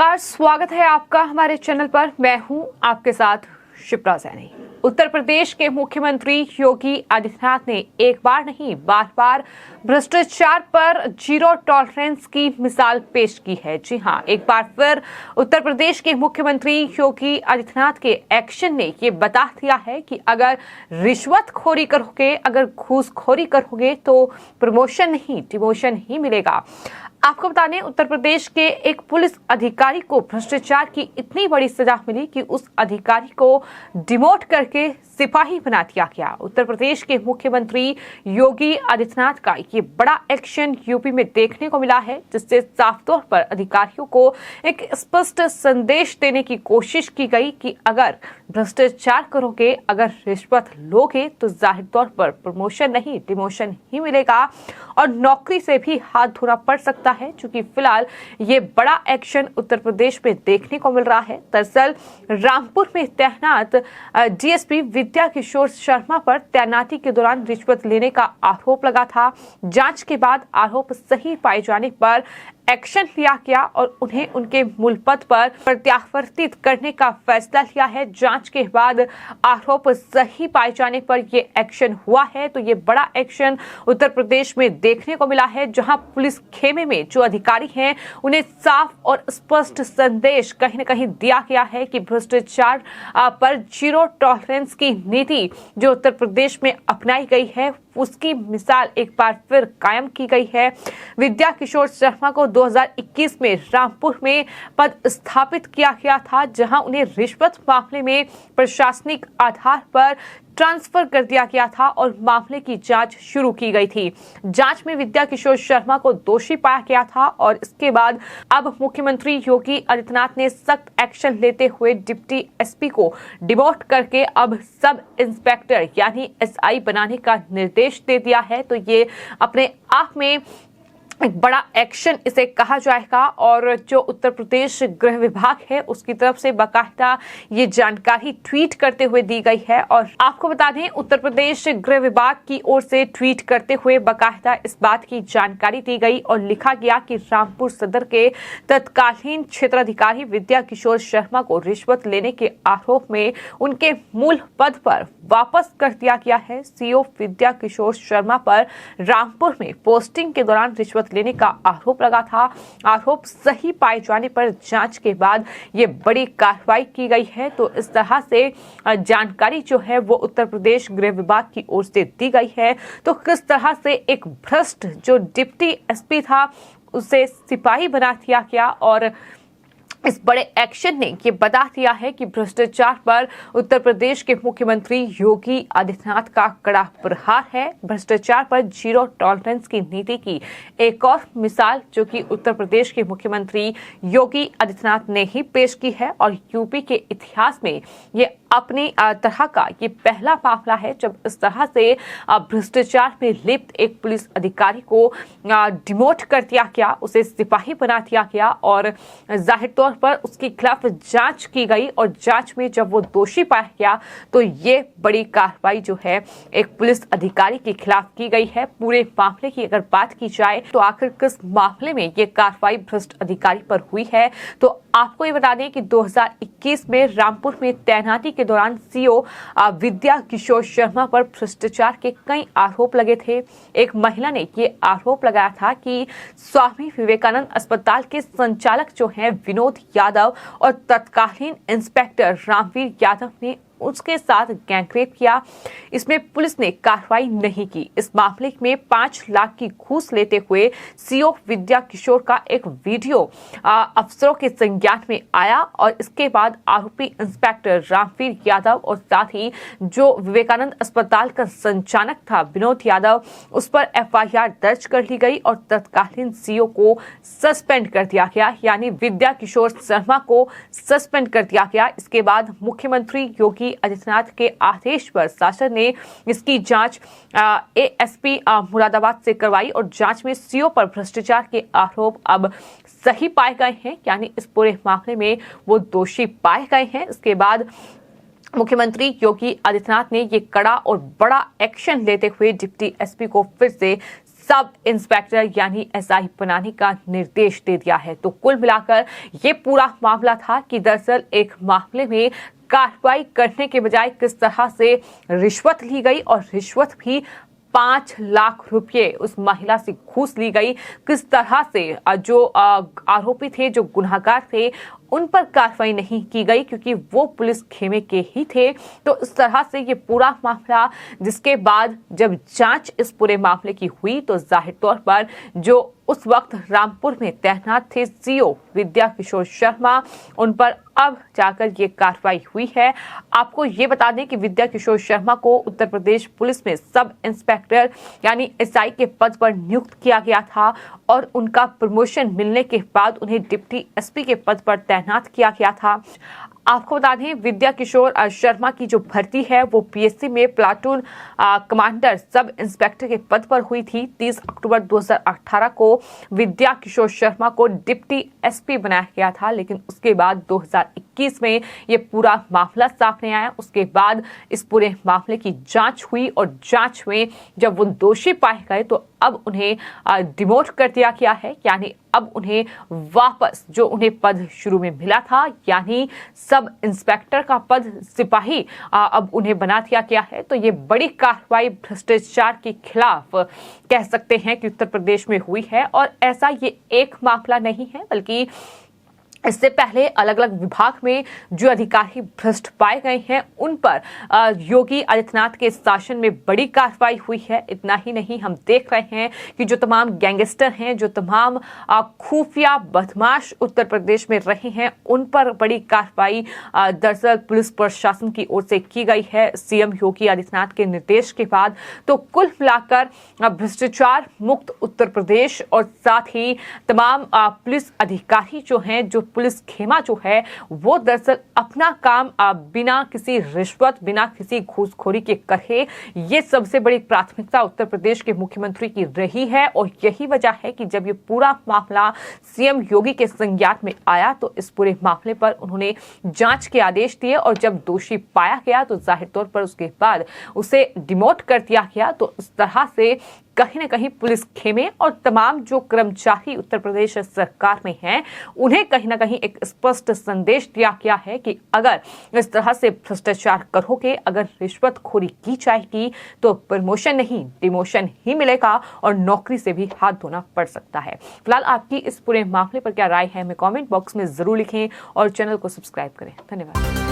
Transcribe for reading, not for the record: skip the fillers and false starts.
नमस्कार, स्वागत है आपका हमारे चैनल पर। मैं हूं आपके साथ शिप्रा सैनी। उत्तर प्रदेश के मुख्यमंत्री योगी आदित्यनाथ ने एक बार नहीं बार बार भ्रष्टाचार पर जीरो टॉलरेंस की मिसाल पेश की है। जी हां, एक बार फिर उत्तर प्रदेश के मुख्यमंत्री योगी आदित्यनाथ के एक्शन ने ये बता दिया है कि अगर रिश्वतखोरी करोगे, अगर घूसखोरी करोगे तो प्रमोशन नहीं डिमोशन ही मिलेगा। आपको बता दें, उत्तर प्रदेश के एक पुलिस अधिकारी को भ्रष्टाचार की इतनी बड़ी सजा मिली कि उस अधिकारी को डिमोट करके सिपाही बना दिया गया। उत्तर प्रदेश के मुख्यमंत्री योगी आदित्यनाथ का ये बड़ा एक्शन यूपी में देखने को मिला है, जिससे साफ तौर पर अधिकारियों को एक स्पष्ट संदेश देने की कोशिश की गई कि अगर भ्रष्टाचार करोगे, अगर रिश्वत लोगे तो जाहिर तौर पर प्रमोशन नहीं डिमोशन ही मिलेगा और नौकरी से भी हाथ धोना पड़ सकता है। चूंकि फिलहाल ये बड़ा एक्शन उत्तर प्रदेश में देखने को मिल रहा है। दरअसल रामपुर में तैनात डीएसपी विद्या किशोर शर्मा पर तैनाती के दौरान रिश्वत लेने का आरोप लगा था। जांच के बाद आरोप सही पाए जाने पर एक्शन लिया गया और उन्हें उनके मूल पद पर प्रत्यावर्तित करने का फैसला लिया है। जांच के बाद आरोप सही पाए जाने पर यह एक्शन हुआ है। तो ये बड़ा एक्शन उत्तर प्रदेश में देखने को मिला है, जहां पुलिस खेमे में जो अधिकारी हैं उन्हें साफ और स्पष्ट संदेश कहीं न कहीं दिया गया है कि भ्रष्टाचार पर जीरो टॉलरेंस की नीति जो उत्तर प्रदेश में अपनाई गई है उसकी मिसाल एक बार फिर कायम की गई है। विद्या किशोर शर्मा को 2021 में रामपुर में पद स्थापित किया गया था, जहां उन्हें रिश्वत मामले में प्रशासनिक आधार पर ट्रांसफर कर दिया गया था और मामले की जांच शुरू की गई थी। जांच में विद्या किशोर शर्मा को दोषी पाया गया था और इसके बाद अब मुख्यमंत्री योगी आदित्यनाथ ने सख्त एक्शन लेते हुए डिप्टी एसपी को डिमोट करके अब सब इंस्पेक्टर यानी एसआई बनाने का निर्देश दे दिया है। तो ये अपने आप में एक बड़ा एक्शन इसे कहा जाएगा और जो उत्तर प्रदेश गृह विभाग है उसकी तरफ से बाकायदा ये जानकारी ट्वीट करते हुए दी गई है। और आपको बता दें, उत्तर प्रदेश गृह विभाग की ओर से ट्वीट करते हुए बाकायदा इस बात की जानकारी दी गई और लिखा गया कि रामपुर सदर के तत्कालीन क्षेत्राधिकारी विद्या किशोर शर्मा को रिश्वत लेने के आरोप में उनके मूल पद पर वापस कर दिया गया है। सीओ विद्या किशोर शर्मा पर रामपुर में पोस्टिंग के दौरान रिश्वत लेने का आरोप लगा था। आरोप सही पाए जाने पर जांच के बाद ये बड़ी कार्रवाई की गई है। तो इस तरह से जानकारी जो है वो उत्तर प्रदेश गृह विभाग की ओर से दी गई है। तो किस तरह से एक भ्रष्ट जो डिप्टी एसपी था उसे सिपाही बना दिया गया और इस बड़े एक्शन ने ये बता दिया है कि भ्रष्टाचार पर उत्तर प्रदेश के मुख्यमंत्री योगी आदित्यनाथ का कड़ा प्रहार है। भ्रष्टाचार पर जीरो टॉलरेंस की नीति की एक और मिसाल जो कि उत्तर प्रदेश के मुख्यमंत्री योगी आदित्यनाथ ने ही पेश की है और यूपी के इतिहास में ये अपनी तरह का ये पहला मामला है जब इस तरह से भ्रष्टाचार में लिप्त एक पुलिस अधिकारी को डिमोट कर दिया गया, उसे सिपाही बना दिया गया और जाहिर तौर पर उसके खिलाफ जांच की गई और जांच में जब वो दोषी पाया गया तो ये बड़ी कार्रवाई जो है एक पुलिस अधिकारी के खिलाफ की गई है। पूरे मामले की अगर बात की जाए तो आखिर किस मामले में ये कार्रवाई भ्रष्ट अधिकारी पर हुई है, तो आपको ये बता दें कि 2021 में रामपुर में तैनाती के दौरान सीओ विद्या किशोर शर्मा पर भ्रष्टाचार के कई आरोप लगे थे। एक महिला ने ये आरोप लगाया था कि स्वामी विवेकानंद अस्पताल के संचालक जो हैं विनोद यादव और तत्कालीन इंस्पेक्टर रामवीर यादव ने उसके साथ गैंगरेप किया। इसमें पुलिस ने कार्रवाई नहीं की। इस मामले में 5 लाख की घूस लेते हुए सीओ विद्या किशोर का एक वीडियो अफसरों के संज्ञान में आया और इसके बाद आरोपी इंस्पेक्टर रामवीर यादव और साथ ही जो विवेकानंद अस्पताल का संचालक था विनोद यादव, उस पर एफआईआर दर्ज कर ली गई और तत्कालीन सीओ को सस्पेंड कर दिया गया, यानी विद्या किशोर शर्मा को सस्पेंड कर दिया गया। इसके बाद मुख्यमंत्री योगी आदित्यनाथ के आदेश पर शासन ने इसकी जांच एएसपी मुरादाबाद से करवाई और जांच में सीओ पर भ्रष्टाचार के आरोप अब सही पाए गए हैं, यानी इस पूरे मामले में वो दोषी पाए गए हैं। इसके बाद मुख्यमंत्री योगी आदित्यनाथ ने ये कड़ा और बड़ा एक्शन लेते हुए डिप्टी एसपी को फिर से सब इंस्पेक्टर यानी एसआई बनाने का निर्देश दे दिया है। तो कुल मिलाकर ये पूरा मामला था कि दरअसल एक मामले में कार्रवाई करने के बजाय किस तरह से रिश्वत ली गई और रिश्वत भी 5 लाख रुपए उस महिला से घूस ली गई। किस तरह से जो आरोपी थे, जो गुनहगार थे, उन पर कार्रवाई नहीं की गई क्योंकि वो पुलिस खेमे के ही थे। तो इस तरह से ये पूरा मामला, जिसके बाद जब जांच इस पूरे मामले की हुई तो जाहिर तौर पर जो उस वक्त रामपुर में तैनात थे सीओ विद्या किशोर शर्मा, उन पर अब जाकर ये कार्रवाई हुई है। आपको ये बता दें कि विद्या किशोर शर्मा को उत्तर प्रदेश पुलिस में सब इंस्पेक्टर यानी एसआई के पद पर नियुक्त किया गया था और उनका प्रमोशन मिलने के बाद उन्हें डिप्टी एसपी के पद पर तैनात किया गया था। आपको बता दें विद्या किशोर शर्मा की जो भर्ती है वो पीएससी में प्लाटून कमांडर सब इंस्पेक्टर के पद पर हुई थी। 30 अक्टूबर 2018 को विद्या किशोर शर्मा को डिप्टी एसपी बनाया गया था, लेकिन उसके बाद 2021 में ये पूरा मामला सामने आया। उसके बाद इस पूरे मामले की जांच हुई और जांच में जब वो दोषी पाए गए तो अब उन्हें डिमोट कर दिया गया है, यानी अब उन्हें वापस जो उन्हें पद शुरू में मिला था यानी सब इंस्पेक्टर का पद सिपाही अब उन्हें बना दिया गया है। तो ये बड़ी कार्रवाई भ्रष्टाचार के खिलाफ कह सकते हैं कि उत्तर प्रदेश में हुई है और ऐसा ये एक मामला नहीं है, बल्कि इससे पहले अलग अलग विभाग में जो अधिकारी भ्रष्ट पाए गए हैं उन पर योगी आदित्यनाथ के शासन में बड़ी कार्रवाई हुई है। इतना ही नहीं, हम देख रहे हैं कि जो तमाम गैंगस्टर हैं, जो तमाम खुफिया बदमाश उत्तर प्रदेश में रहे हैं, उन पर बड़ी कार्रवाई दरअसल पुलिस प्रशासन की ओर से की गई है सीएम योगी आदित्यनाथ के निर्देश के बाद। तो कुल मिलाकर भ्रष्टाचार मुक्त उत्तर प्रदेश और साथ ही तमाम पुलिस अधिकारी जो हैं, जो पुलिस खेमा जो है, वो दरअसल अपना काम बिना किसी रिश्वत, बिना किसी घूसखोरी के करे, ये सबसे बड़ी प्राथमिकता उत्तर प्रदेश के मुख्यमंत्री की रही है। और यही वजह है कि जब ये पूरा मामला सीएम योगी के संज्ञान में आया तो इस पूरे मामले पर उन्होंने जांच के आदेश दिए और जब दोषी पाया गया तो जाहिर तौर पर उसके बाद उसे डिमोट कर दिया गया। तो इस तरह से कहीं न कहीं पुलिस खेमे और तमाम जो कर्मचारी उत्तर प्रदेश सरकार में हैं, उन्हें कहीं न कहीं एक स्पष्ट संदेश दिया गया है कि अगर इस तरह से भ्रष्टाचार करोगे, अगर रिश्वतखोरी की जाएगी तो प्रमोशन नहीं डिमोशन ही मिलेगा और नौकरी से भी हाथ धोना पड़ सकता है। फिलहाल आपकी इस पूरे मामले पर क्या राय है, हमें कमेंट बॉक्स में जरूर लिखें और चैनल को सब्सक्राइब करें। धन्यवाद।